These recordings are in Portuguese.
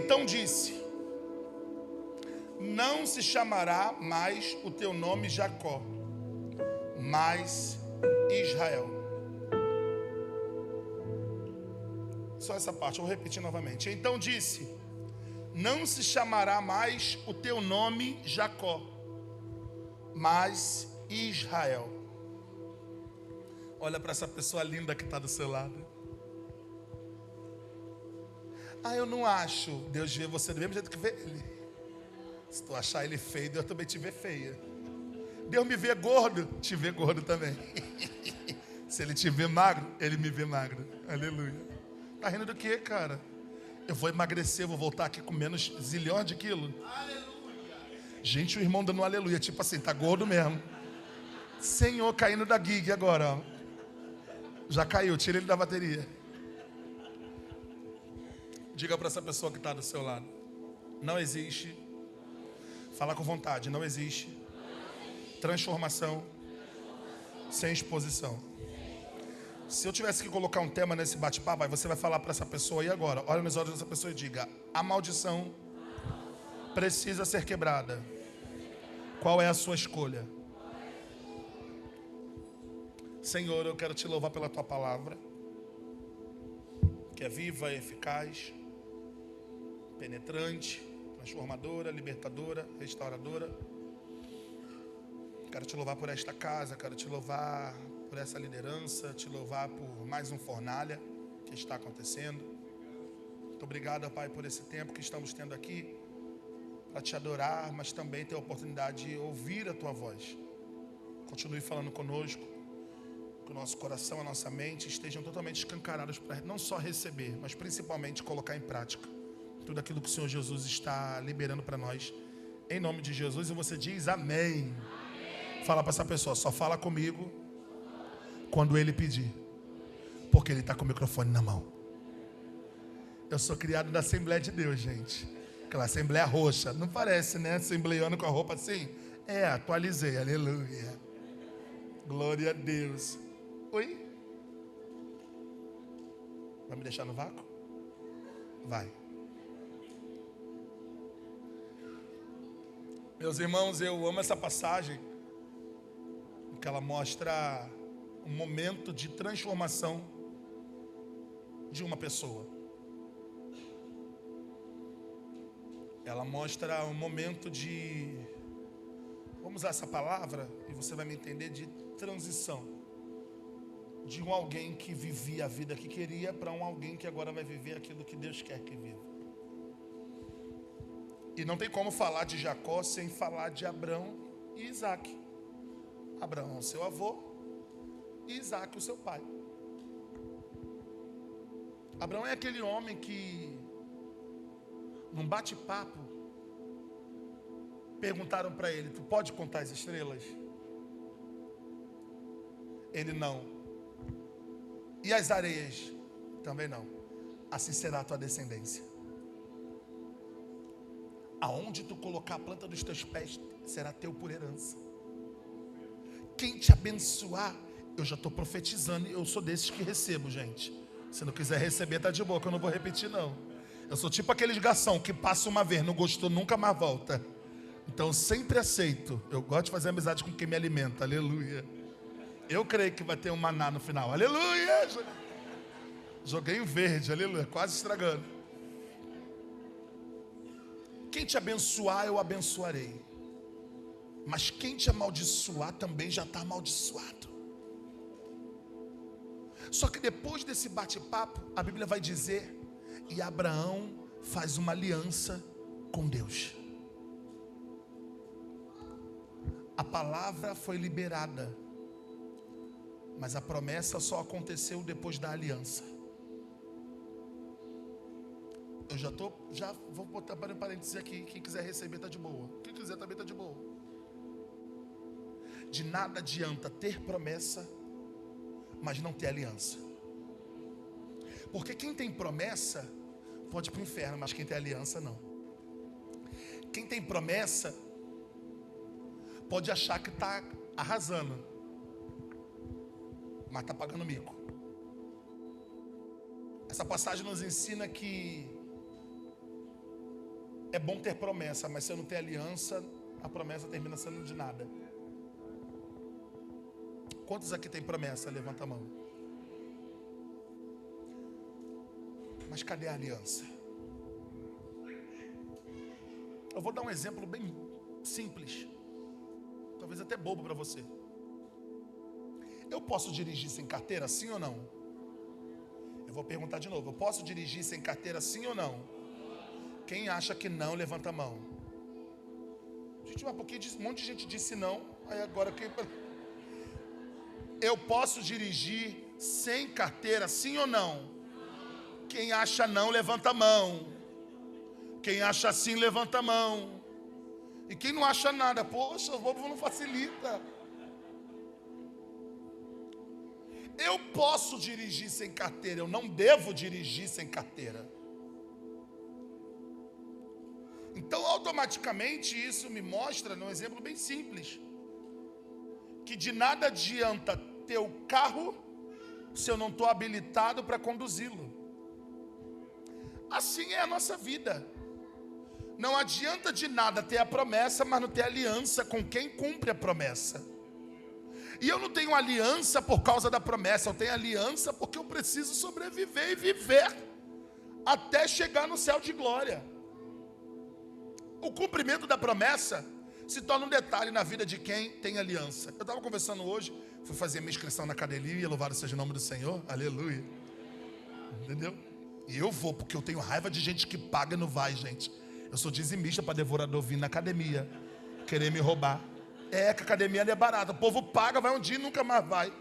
Então disse: não se chamará mais o teu nome Jacó, mas Israel. Só essa parte, eu vou repetir novamente. Então disse: não se chamará mais o teu nome Jacó, mas Israel. Olha para essa pessoa linda que está do seu lado. Eu não acho. Deus vê você do mesmo jeito que vê ele. Se tu achar ele feio, Deus também te vê feia. Deus me vê gordo, te vê gordo também. Se ele te vê magro, ele me vê magro. Aleluia. Tá rindo do quê, cara? Eu vou emagrecer, vou voltar aqui com menos zilhões de quilos. Gente, o irmão dando um aleluia, tipo assim, tá gordo mesmo. Senhor, caindo da gig agora, ó. Já caiu, tira ele da bateria. Diga para essa pessoa que está do seu lado: não existe, fala com vontade, não existe transformação sem exposição. Se eu tivesse que colocar um tema nesse bate-papo, você vai falar para essa pessoa aí agora. Olha nos olhos dessa pessoa e diga: a maldição precisa ser quebrada. Qual é a sua escolha? Senhor, eu quero te louvar pela tua palavra, que é viva, eficaz, penetrante, transformadora, libertadora, restauradora. Quero te louvar por esta casa, quero te louvar por essa liderança, te louvar por mais um fornalha que está acontecendo. Muito obrigado, Pai, por esse tempo que estamos tendo aqui para te adorar, mas também ter a oportunidade de ouvir a tua voz. Continue falando conosco, que o nosso coração, a nossa mente estejam totalmente escancarados para não só receber, mas principalmente colocar em prática tudo aquilo que o Senhor Jesus está liberando para nós, em nome de Jesus. E você diz amém. Fala para essa pessoa: só fala comigo quando ele pedir, porque ele está com o microfone na mão. Eu sou criado da Assembleia de Deus, gente. Aquela Assembleia roxa, não parece, né? Assembleiano com a roupa assim. Atualizei, aleluia. Glória a Deus. Oi? Vai me deixar no vácuo? Vai. Meus irmãos, eu amo essa passagem, porque ela mostra um momento de transformação de uma pessoa. Ela mostra um momento de, vamos usar essa palavra e você vai me entender, de transição. De um alguém que vivia a vida que queria para um alguém que agora vai viver aquilo que Deus quer que viva. E não tem como falar de Jacó sem falar de Abraão e Isaac. Abraão, o seu avô, e Isaac, o seu pai. Abraão é aquele homem que, num bate-papo, perguntaram para ele: tu pode contar as estrelas? Ele: não. E as areias? Também não. Assim será a tua descendência. Aonde tu colocar a planta dos teus pés, será teu por herança. Quem te abençoar, eu já estou profetizando, eu sou desses que recebo, gente. Se não quiser receber, tá de boa, que eu não vou repetir, não. Eu sou tipo aqueles garçom que passa uma vez, não gostou, nunca mais volta. Então eu sempre aceito. Eu gosto de fazer amizade com quem me alimenta, aleluia. Eu creio que vai ter um maná no final, aleluia. Joguei em verde, aleluia, quase estragando. Quem te abençoar, eu abençoarei. Mas quem te amaldiçoar também já está amaldiçoado. Só que depois desse bate-papo, a Bíblia vai dizer: e Abraão faz uma aliança com Deus. A palavra foi liberada, mas a promessa só aconteceu depois da aliança. Eu já vou botar para um parênteses aqui. Quem quiser receber está de boa. Quem quiser também está de boa. De nada adianta ter promessa, mas não ter aliança. Porque quem tem promessa pode ir para o inferno, mas quem tem aliança não. Quem tem promessa pode achar que está arrasando, mas está pagando mico. Essa passagem nos ensina que É bom ter promessa, mas se eu não ter aliança, a promessa termina sendo de nada. Quantos aqui tem promessa? Levanta a mão. Mas cadê a aliança? Eu vou dar um exemplo bem simples, talvez até bobo para você. Eu posso dirigir sem carteira, sim ou não? Eu vou perguntar de novo. Eu posso dirigir sem carteira, sim ou não? Quem acha que não, levanta a mão. Gente, mas porque um monte de gente disse não. Aí agora quem... Eu posso dirigir sem carteira, sim ou não? Quem acha não, levanta a mão. Quem acha sim, levanta a mão. E quem não acha nada, poxa, o povo não facilita. Eu posso dirigir sem carteira, eu não devo dirigir sem carteira. Então, automaticamente, isso me mostra, num exemplo bem simples, que de nada adianta ter o carro se eu não estou habilitado para conduzi-lo. Assim é a nossa vida. Não adianta de nada ter a promessa, mas não ter aliança com quem cumpre a promessa. E eu não tenho aliança por causa da promessa, eu tenho aliança porque eu preciso sobreviver e viver até chegar no céu de glória. O cumprimento da promessa se torna um detalhe na vida de quem tem aliança. Eu estava conversando hoje, fui fazer minha inscrição na academia, louvado seja o nome do Senhor, aleluia. Entendeu? E eu vou, porque eu tenho raiva de gente que paga e não vai, gente. Eu sou dizimista para devorador vir na academia, querer me roubar. É que a academia não é barata, o povo paga, vai um dia e nunca mais vai.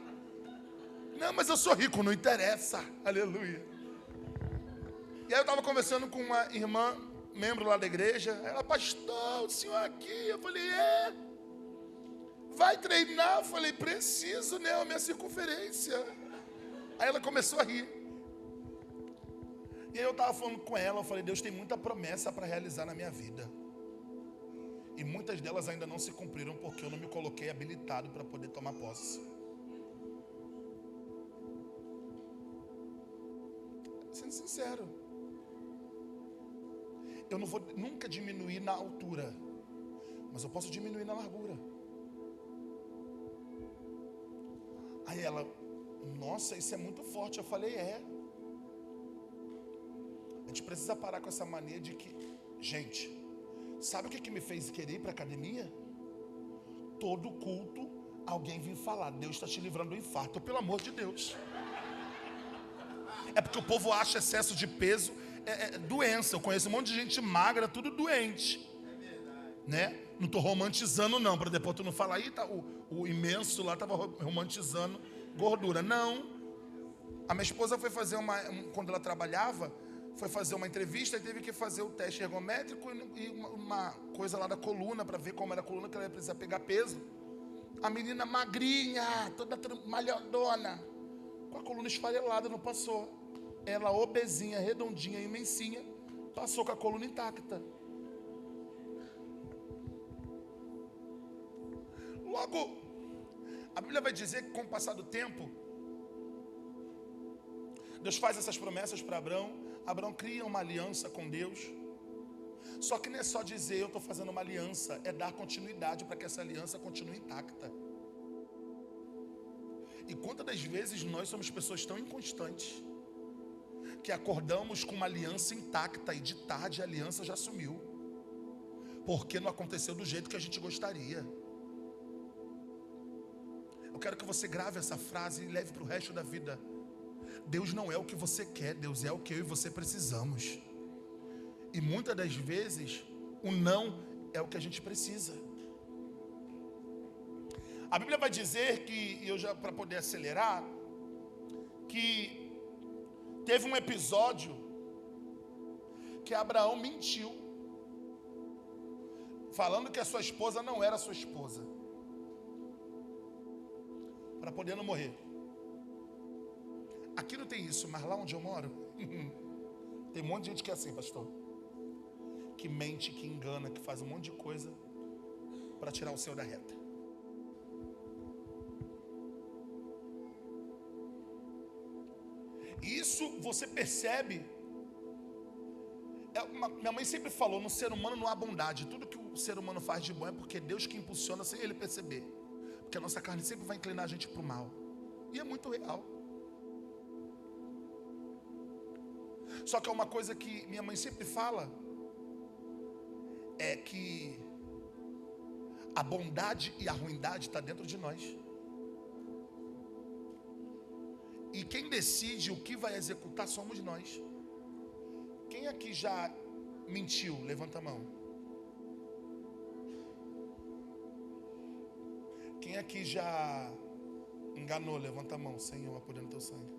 Não, mas eu sou rico, não interessa, aleluia. E aí eu estava conversando com uma irmã, membro lá da igreja. Ela, pastor, o senhor aqui? Eu falei, vai treinar? Eu falei, preciso, né, a minha circunferência. Aí ela começou a rir. E aí eu estava falando com ela, eu falei, Deus tem muita promessa para realizar na minha vida. E muitas delas ainda não se cumpriram porque eu não me coloquei habilitado para poder tomar posse. Sendo sincero, eu não vou nunca diminuir na altura, mas eu posso diminuir na largura. Aí ela, nossa, isso é muito forte. Eu falei, A gente precisa parar com essa mania de que, gente, sabe o que me fez querer ir para a academia? Todo culto, alguém vem falar, Deus está te livrando do infarto, pelo amor de Deus. É porque o povo acha excesso de peso doença. Eu conheço um monte de gente magra, tudo doente. Né? Não estou romantizando não, para depois tu não falar, tá, o imenso lá estava romantizando gordura. Não. A minha esposa foi fazer quando ela trabalhava, foi fazer uma entrevista e teve que fazer o teste ergométrico e uma coisa lá da coluna, para ver como era a coluna, que ela ia precisar pegar peso. A menina magrinha, toda malhadona, com a coluna esfarelada, não passou. Ela obesinha, redondinha, imensinha, passou com a coluna intacta. Logo, a Bíblia vai dizer que com o passar do tempo, Deus faz essas promessas para Abraão. Abraão cria uma aliança com Deus. Só que não é só dizer eu estou fazendo uma aliança, é dar continuidade para que essa aliança continue intacta. E quantas das vezes nós somos pessoas tão inconstantes que acordamos com uma aliança intacta e de tarde a aliança já sumiu, porque não aconteceu do jeito que a gente gostaria. Eu quero que você grave essa frase e leve para o resto da vida. Deus não é o que você quer, Deus é o que eu e você precisamos. E muitas das vezes o não é o que a gente precisa. A Bíblia vai dizer que, eu já para poder acelerar, que teve um episódio que Abraão mentiu, falando que a sua esposa não era sua esposa, para poder não morrer. Aqui não tem isso, mas lá onde eu moro, tem um monte de gente que é assim, pastor, que mente, que engana, que faz um monte de coisa para tirar o céu da reta. Isso você percebe, Minha mãe sempre falou, no ser humano não há bondade. Tudo que o ser humano faz de bom é porque Deus que impulsiona sem ele perceber. Porque a nossa carne sempre vai inclinar a gente para o mal. E é muito real. Só que é uma coisa que minha mãe sempre fala, é que a bondade e a ruindade está dentro de nós. E quem decide o que vai executar somos nós. Quem aqui já mentiu? Levanta a mão. Quem aqui já enganou? Levanta a mão. Senhor, apodando teu sangue.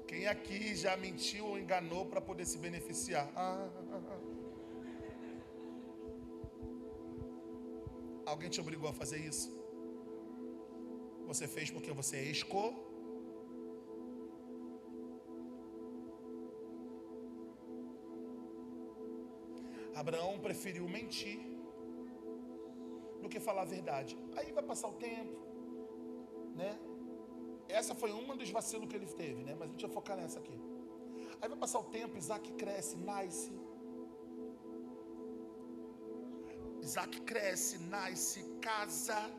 Quem aqui já mentiu ou enganou para poder se beneficiar? Alguém te obrigou a fazer isso? Você fez porque você escolheu? Abraão preferiu mentir do que falar a verdade. Aí vai passar o tempo, né? Essa foi uma dos vacilos que ele teve, né? Mas a gente vai focar nessa aqui. Aí vai passar o tempo, Isaac cresce, nasce. Isaac cresce, nasce, casa.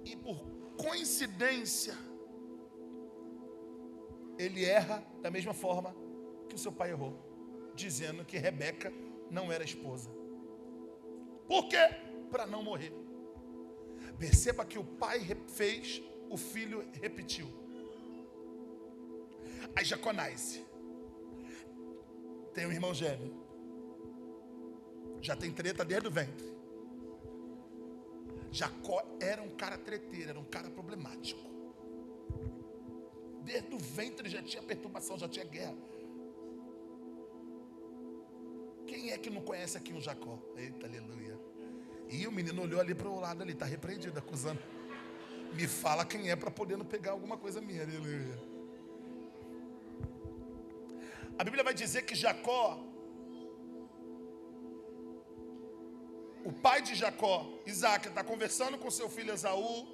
E por coincidência, ele erra da mesma forma que o seu pai errou, dizendo que Rebeca não era esposa. Por quê? Para não morrer. Perceba que o pai fez, o filho repetiu. Aí Jacó nasce. Tem um irmão gêmeo. Já tem treta desde o ventre. Jacó era um cara treteiro, era um cara problemático. Desde o ventre já tinha perturbação, já tinha guerra. Quem é que não conhece aqui um Jacó? Eita, aleluia. E o menino olhou ali para o lado ali, está repreendido, acusando. Me fala quem é para poder não pegar alguma coisa minha, aleluia. A Bíblia vai dizer que Jacó, o pai de Jacó, Isaac, está conversando com seu filho Esaú.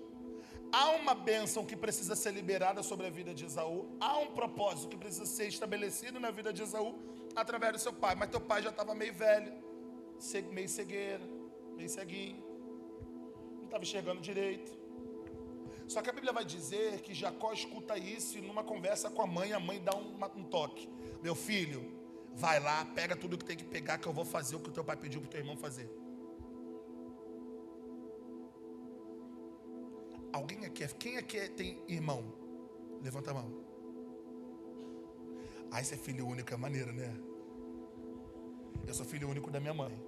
Há uma bênção que precisa ser liberada sobre a vida de Esaú. Há um propósito que precisa ser estabelecido na vida de Esaú através do seu pai. Mas teu pai já estava meio velho, meio cegueira, meio ceguinho, não estava enxergando direito. Só que a Bíblia vai dizer que Jacó escuta isso e numa conversa com a mãe dá um toque. Meu filho, vai lá, pega tudo que tem que pegar, que eu vou fazer o que o teu pai pediu para o teu irmão fazer. Alguém aqui, quem aqui tem irmão? Levanta a mão. Ah, esse é filho único, é maneiro, né? Eu sou filho único da minha mãe.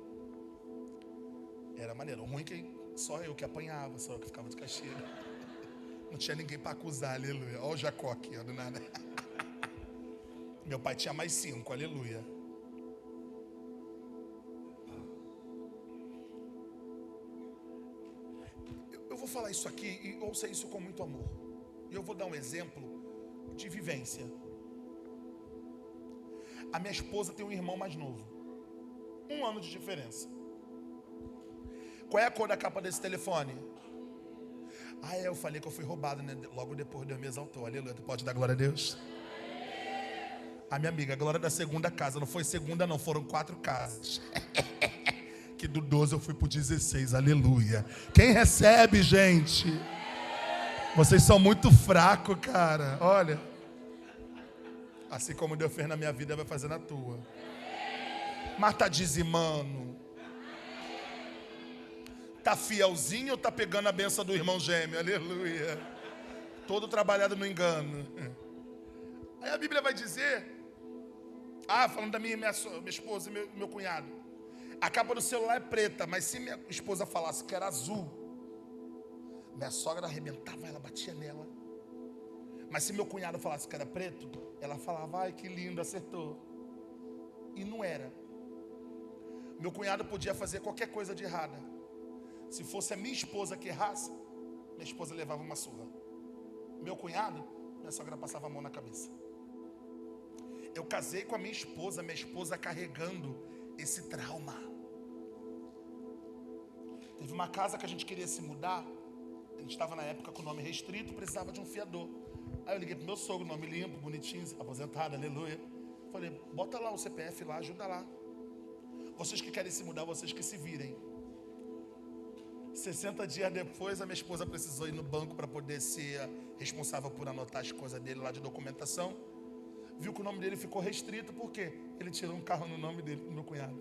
Era maneiro. O ruim é que só eu que apanhava, só eu que ficava de castigo. Não tinha ninguém para acusar, aleluia. Olha o Jacó aqui, ó, do nada. Meu pai tinha mais 5, aleluia. Eu vou falar isso aqui e ouça isso com muito amor. E eu vou dar um exemplo de vivência. A minha esposa tem um irmão mais novo. 1 ano de diferença. Qual é a cor da capa desse telefone? Ah, eu falei que eu fui roubado, né? Logo depois Deus me exaltou. Aleluia. Tu pode dar glória a Deus? A minha amiga, a glória da segunda casa. Não foi segunda não, foram 4 casas. Que do 12 eu fui pro 16. Aleluia. Quem recebe, gente? Vocês são muito fracos, cara. Olha. Assim como Deus fez na minha vida, vai fazer na tua. Mas tá dizimando. Tá fielzinho ou tá pegando a benção do irmão gêmeo? Aleluia. Todo trabalhado no engano. Aí a Bíblia vai dizer, falando da minha esposa e meu cunhado, a capa do celular é preta, mas se minha esposa falasse que era azul, minha sogra arrebentava, ela batia nela. Mas se meu cunhado falasse que era preto, ela falava, ai que lindo, acertou. E não era. Meu cunhado podia fazer qualquer coisa de errada. Se fosse a minha esposa que errasse, minha esposa levava uma surra. Meu cunhado, minha sogra passava a mão na cabeça. Eu casei com a minha esposa carregando esse trauma. Teve uma casa que a gente queria se mudar. A gente estava na época com o nome restrito, precisava de um fiador. Aí eu liguei pro meu sogro, nome limpo, bonitinho, aposentado, aleluia. Falei, bota lá o CPF lá, ajuda lá. Vocês que querem se mudar, vocês que se virem. 60 dias depois, a minha esposa precisou ir no banco para poder ser responsável por anotar as coisas dele lá de documentação. Viu que o nome dele ficou restrito, por quê? Ele tirou um carro no nome dele, do meu cunhado.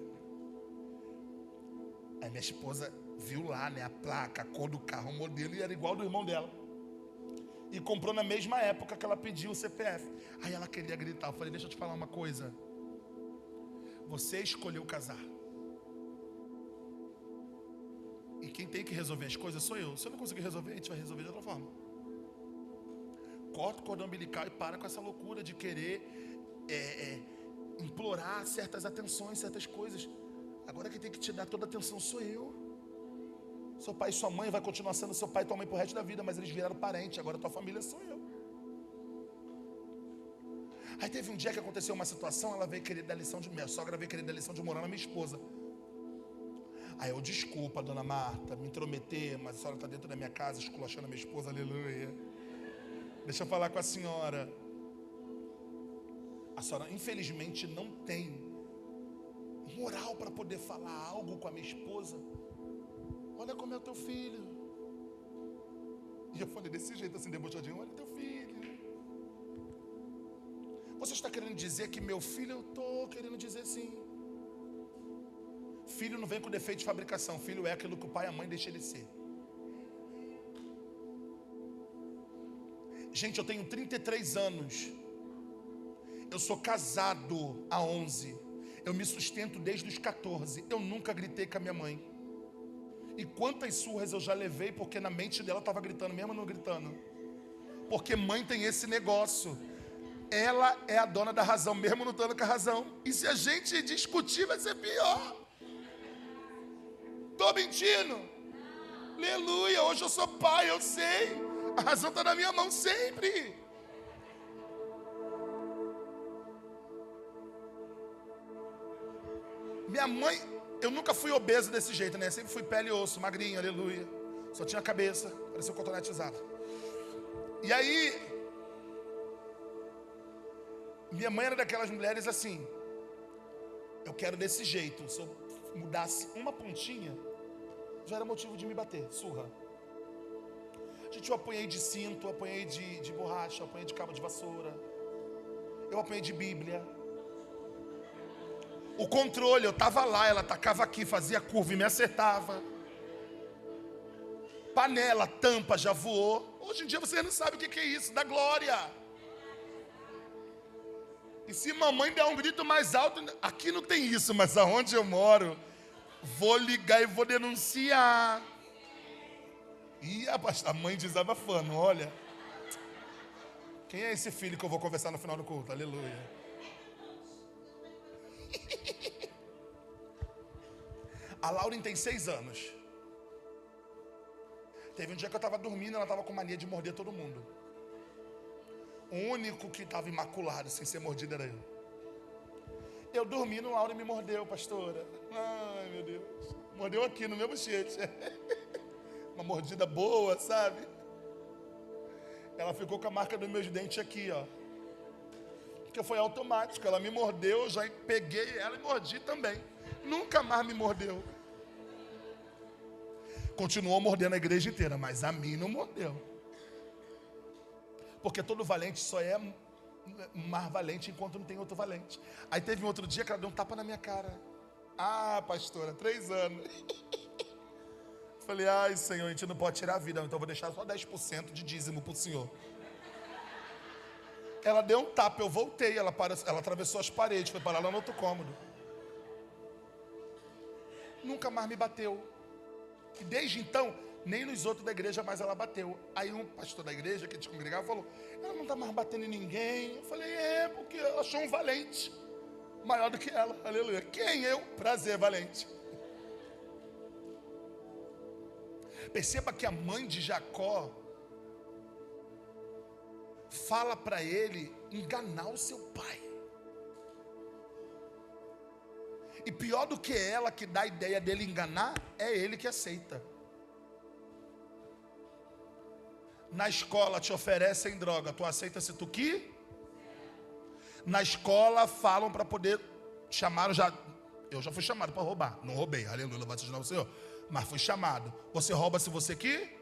Aí minha esposa viu lá, né, a placa, a cor do carro, o modelo, e era igual do irmão dela. E comprou na mesma época que ela pediu o CPF. Aí ela queria gritar. Eu falei, deixa eu te falar uma coisa. Você escolheu casar. E quem tem que resolver as coisas sou eu. Se eu não conseguir resolver, a gente vai resolver de outra forma. Corta o cordão umbilical e para com essa loucura de querer implorar certas atenções, certas coisas. Agora quem tem que te dar toda a atenção sou eu. Seu pai e sua mãe vai continuar sendo seu pai e tua mãe pro resto da vida, mas eles viraram parente, agora tua família sou eu. Aí teve um dia que aconteceu uma situação, ela veio querer dar lição de minha sogra, veio querer dar lição de moral na minha esposa. Aí eu, desculpa, dona Marta, me intrometer, mas a senhora está dentro da minha casa, esculachando a minha esposa, aleluia. Deixa eu falar com a senhora. A senhora, infelizmente, não tem moral para poder falar algo com a minha esposa. Olha como é o teu filho. E eu falei desse jeito, assim, debochadinho, olha teu filho. Você está querendo dizer que meu filho, eu estou querendo dizer sim. Filho não vem com defeito de fabricação. Filho é aquilo que o pai e a mãe deixam ele ser. Gente, eu tenho 33 anos. Eu sou casado há 11. Eu me sustento desde os 14. Eu nunca gritei com a minha mãe. E quantas surras eu já levei porque na mente dela estava gritando, mesmo não gritando. Porque mãe tem esse negócio. Ela é a dona da razão, mesmo não estando com a razão. E se a gente discutir, vai ser pior. Estou mentindo? Aleluia, hoje eu sou pai, eu sei. A razão está na minha mão sempre. Minha mãe, eu nunca fui obeso desse jeito, né? Sempre fui pele e osso, magrinho, aleluia. Só tinha cabeça, parecia um cotonetizado. E aí, minha mãe era daquelas mulheres assim, eu quero desse jeito. Se eu mudasse uma pontinha, já era motivo de me bater, surra. Gente, eu apanhei de cinto, eu apanhei de borracha, eu apanhei de cabo de vassoura, eu apanhei de Bíblia. O controle, eu estava lá, ela tacava aqui, fazia curva e me acertava. Panela, tampa, já voou. Hoje em dia você não sabe o que é isso, dá glória. E se mamãe der um grito mais alto, aqui não tem isso, mas aonde eu moro, vou ligar e vou denunciar. E a mãe desabafando, olha. Quem é esse filho que eu vou conversar no final do culto? Aleluia. A Lauren tem 6 anos. Teve um dia que eu estava dormindo, ela estava com mania de morder todo mundo. O único que estava imaculado, sem ser mordido, era eu. Eu dormindo, a Lauren me mordeu, pastora. Ai, meu Deus. Mordeu aqui no meu bochete. Uma mordida boa, sabe? Ela ficou com a marca dos meus dentes aqui, ó. Porque foi automático. Ela me mordeu, eu já peguei ela e mordi também. Nunca mais me mordeu. Continuou mordendo a igreja inteira, mas a mim não mordeu. Porque todo valente só é mais valente enquanto não tem outro valente. Aí teve um outro dia que ela deu um tapa na minha cara. Ah, pastora, 3 anos. Falei, ai, Senhor, a gente não pode tirar a vida, então eu vou deixar só 10% de dízimo pro Senhor. Ela deu um tapa, eu voltei, ela atravessou as paredes, foi parar lá no outro cômodo. Nunca mais me bateu. E desde então, nem nos outros da igreja mais ela bateu. Aí um pastor da igreja que te congregava falou, ela não está mais batendo em ninguém. Eu falei, porque ela achou um valente maior do que ela, aleluia. Quem? Eu? Prazer, valente. Perceba que a mãe de Jacó fala para ele enganar o seu pai. E pior do que ela que dá a ideia dele enganar, é ele que aceita. Na escola te oferecem droga, tu aceita se tu que? Na escola falam para poder, chamaram já, eu já fui chamado para roubar, não roubei, aleluia, louvado seja o nome do Senhor, mas fui chamado. Você rouba se você que?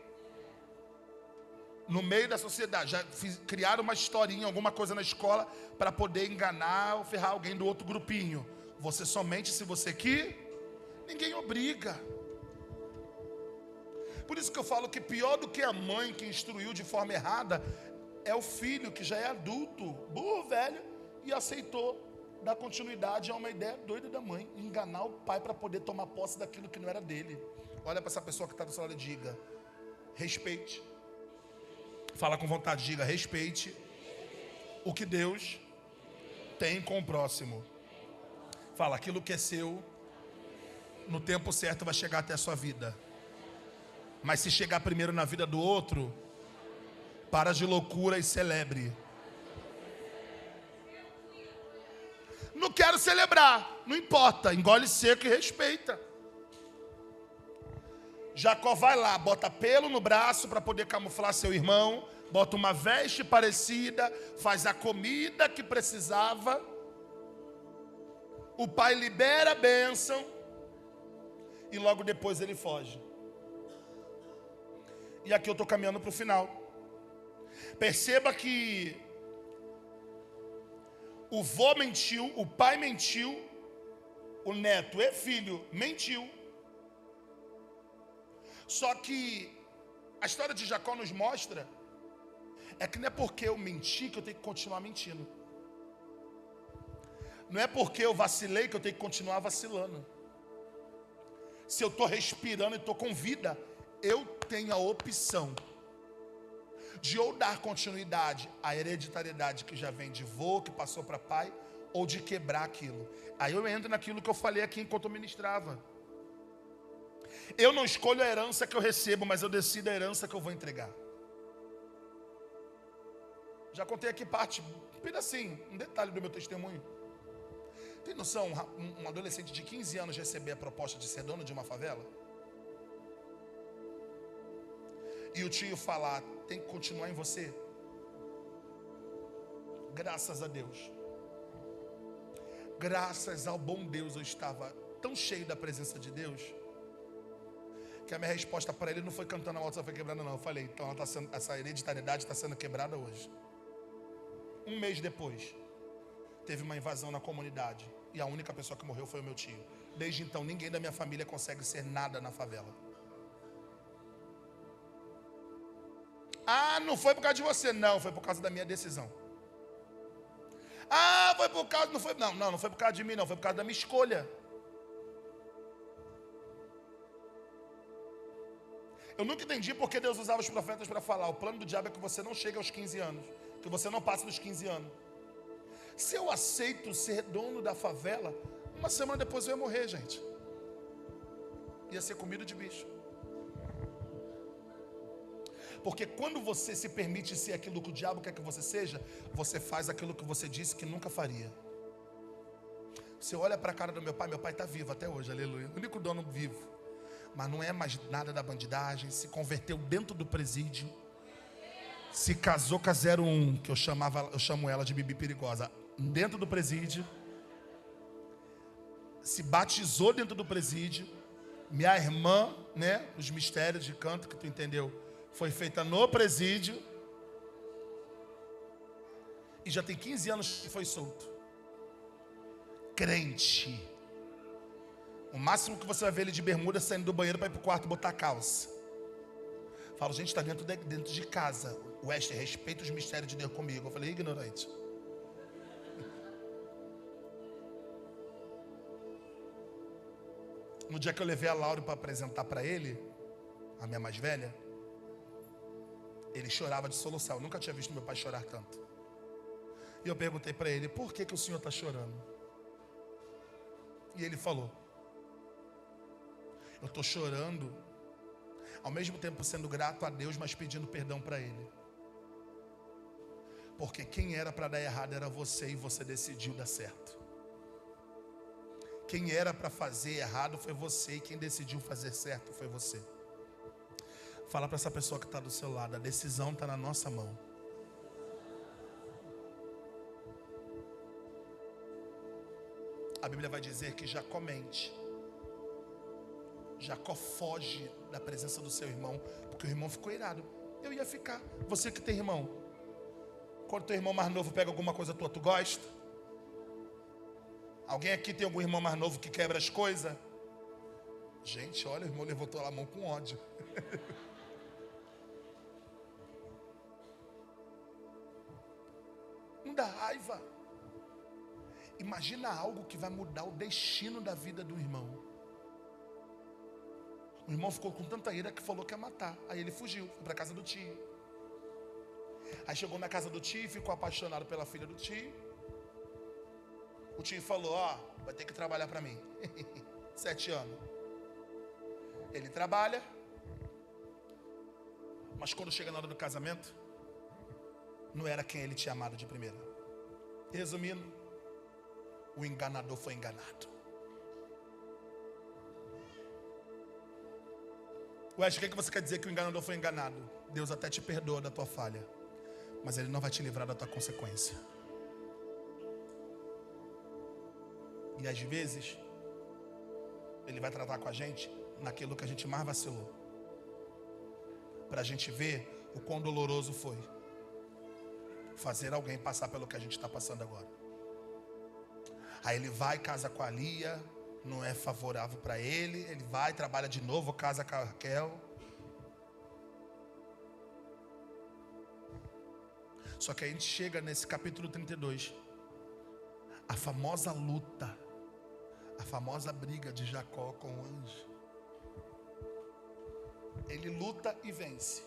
No meio da sociedade, já criaram uma historinha, alguma coisa na escola para poder enganar ou ferrar alguém do outro grupinho. Você somente se você que? Ninguém obriga. Por isso que eu falo que pior do que a mãe que instruiu de forma errada é o filho que já é adulto, burro, velho, e aceitou dar continuidade a uma ideia doida da mãe, enganar o pai para poder tomar posse daquilo que não era dele. Olha para essa pessoa que está do seu lado e diga: respeite. Fala com vontade, diga: respeite o que Deus tem com o próximo. Fala: aquilo que é seu, no tempo certo vai chegar até a sua vida. Mas se chegar primeiro na vida do outro, para de loucura e celebre. Não quero celebrar, não importa, engole seco e respeita. Jacó vai lá, bota pelo no braço para poder camuflar seu irmão, bota uma veste parecida, faz a comida que precisava. O pai libera a bênção e logo depois ele foge. E aqui eu estou caminhando para o final. Perceba que o vô mentiu, o pai mentiu, o neto e filho mentiu. Só que a história de Jacó nos mostra é que não é porque eu menti que eu tenho que continuar mentindo. Não é porque eu vacilei que eu tenho que continuar vacilando. Se eu estou respirando e estou com vida, eu tenho a opção de ou dar continuidade à hereditariedade que já vem de vô, que passou para pai, ou de quebrar aquilo. Aí eu entro naquilo que eu falei aqui enquanto eu ministrava. Eu não escolho a herança que eu recebo, mas eu decido a herança que eu vou entregar. Já contei aqui parte, um pedacinho, um detalhe do meu testemunho. Tem noção, um adolescente de 15 anos receber a proposta de ser dono de uma favela? E o tio falar: tem que continuar em você. Graças a Deus, graças ao bom Deus, eu estava tão cheio da presença de Deus, que a minha resposta para ele não foi cantando a moto, só foi quebrando não. Eu falei: então essa hereditariedade está sendo quebrada hoje. Um mês depois, teve uma invasão na comunidade, e a única pessoa que morreu foi o meu tio. Desde então, ninguém da minha família consegue ser nada na favela. Ah, não foi por causa de você. Não, foi por causa da minha decisão. Ah, foi por causa... Não foi por causa de mim, não. Foi por causa da minha escolha. Eu nunca entendi porque Deus usava os profetas para falar: o plano do diabo é que você não chegue aos 15 anos. Que você não passe dos 15 anos. Se eu aceito ser dono da favela, uma semana depois eu ia morrer, gente. Ia ser comido de bicho. Porque quando você se permite ser aquilo que o diabo quer que você seja, você faz aquilo que você disse que nunca faria. Você olha para a cara do meu pai está vivo até hoje, aleluia. O único dono vivo. Mas não é mais nada da bandidagem, se converteu dentro do presídio. Se casou com a 01, que eu chamo ela de Bibi Perigosa, dentro do presídio. Se batizou dentro do presídio. Minha irmã, né, os mistérios de canto que tu entendeu, foi feita no presídio. E já tem 15 anos que foi solto. Crente. O máximo que você vai ver ele de bermuda saindo do banheiro para ir para o quarto botar calça. Falo: gente, está dentro de casa. Wester, respeita os mistérios de Deus comigo. Eu falei: ignorante. No dia que eu levei a Laura para apresentar para ele, a minha mais velha, ele chorava de soluçar. Eu nunca tinha visto meu pai chorar tanto. E eu perguntei para ele: por que o senhor está chorando? E ele falou: eu estou chorando, ao mesmo tempo sendo grato a Deus, mas pedindo perdão para Ele. Porque quem era para dar errado era você, e você decidiu dar certo. Quem era para fazer errado foi você, e quem decidiu fazer certo foi você. Fala para essa pessoa que está do seu lado, a decisão está na nossa mão. A Bíblia vai dizer que Jacó mente. Jacó foge da presença do seu irmão, porque o irmão ficou irado. Eu ia ficar. Você que tem irmão, quando teu irmão mais novo pega alguma coisa tua, tu gosta? Alguém aqui tem algum irmão mais novo que quebra as coisas? Gente, olha, o irmão levantou a mão com ódio. Não dá raiva. Imagina algo que vai mudar o destino da vida do irmão. O irmão ficou com tanta ira que falou que ia matar. Aí ele fugiu, foi para a casa do tio. Aí chegou na casa do tio e ficou apaixonado pela filha do tio. O tio falou, vai ter que trabalhar para mim. 7 anos. Ele trabalha. Mas quando chega na hora do casamento, não era quem ele tinha amado de primeira. Resumindo, o enganador foi enganado. Wesley, o que você quer dizer que o enganador foi enganado? Deus até te perdoa da tua falha, mas Ele não vai te livrar da tua consequência. E às vezes Ele vai tratar com a gente naquilo que a gente mais vacilou, para a gente ver o quão doloroso foi fazer alguém passar pelo que a gente está passando agora. Aí ele vai, casa com a Lia, não é favorável para ele. Ele vai, trabalha de novo, casa com a Raquel. Só que a gente chega nesse capítulo 32, a famosa luta, a famosa briga de Jacó com o anjo. Ele luta e vence.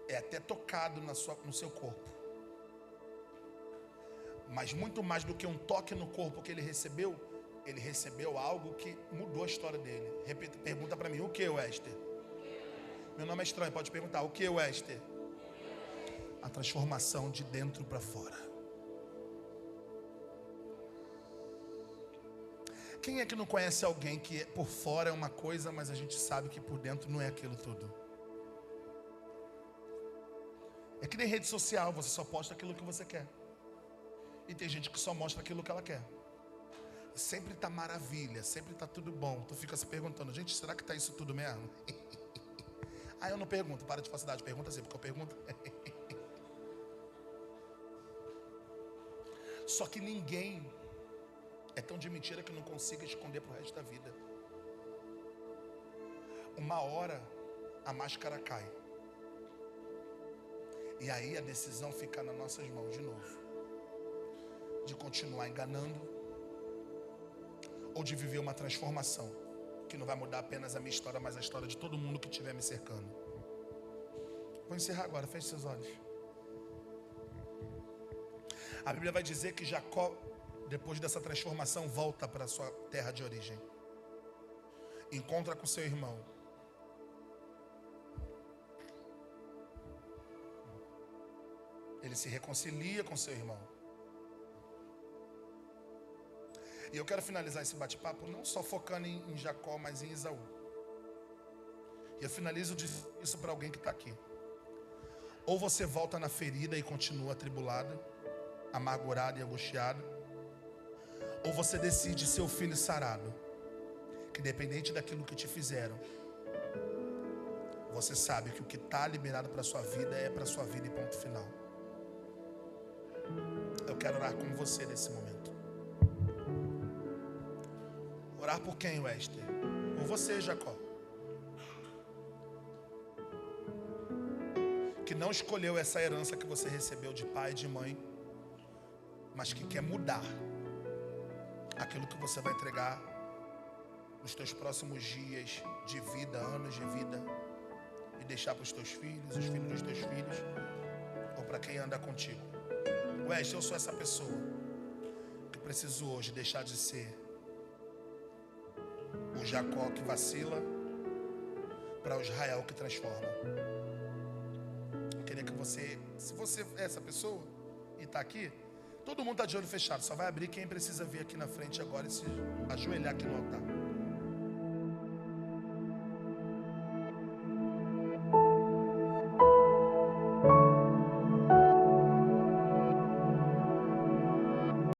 É até tocado no seu corpo. Mas muito mais do que um toque no corpo que ele recebeu algo que mudou a história dele. Pergunta para mim, o que, Wester? Meu nome é estranho, pode perguntar, o que, Wester? A transformação de dentro para fora. Quem é que não conhece alguém que por fora é uma coisa, mas a gente sabe que por dentro não é aquilo tudo? É que nem rede social, você só posta aquilo que você quer. E tem gente que só mostra aquilo que ela quer. Sempre está maravilha, sempre está tudo bom. Tu fica se perguntando, gente, será que está isso tudo mesmo? Eu não pergunto, para de falsidade, pergunta assim, porque eu pergunto. Só que ninguém é tão de mentira que não consiga esconder para o resto da vida. Uma hora a máscara cai. E aí a decisão fica nas nossas mãos de novo. De continuar enganando, ou de viver uma transformação que não vai mudar apenas a minha história, mas a história de todo mundo que estiver me cercando. Vou encerrar agora, feche seus olhos. A Bíblia vai dizer que Jacó, depois dessa transformação, volta para a sua terra de origem. Encontra com seu irmão. Ele se reconcilia com seu irmão. E eu quero finalizar esse bate-papo não só focando em Jacó, mas em Esaú. E eu finalizo isso para alguém que está aqui. Ou você volta na ferida e continua atribulado, amargurado e angustiado. Ou você decide ser o filho sarado, que independente daquilo que te fizeram, você sabe que o que está liberado para a sua vida é para a sua vida e ponto final. Eu quero orar com você nesse momento. Orar por quem, Wester? Por você, Jacó. Que não escolheu essa herança que você recebeu de pai e de mãe, mas que quer mudar aquilo que você vai entregar nos teus próximos dias de vida, anos de vida, e deixar para os teus filhos, os filhos dos teus filhos, ou para quem anda contigo. Wester, eu sou essa pessoa que preciso hoje deixar de ser o Jacó que vacila para o Israel que transforma. Eu queria que você, se você é essa pessoa e está aqui, todo mundo está de olho fechado, só vai abrir quem precisa vir aqui na frente agora e se ajoelhar aqui no altar.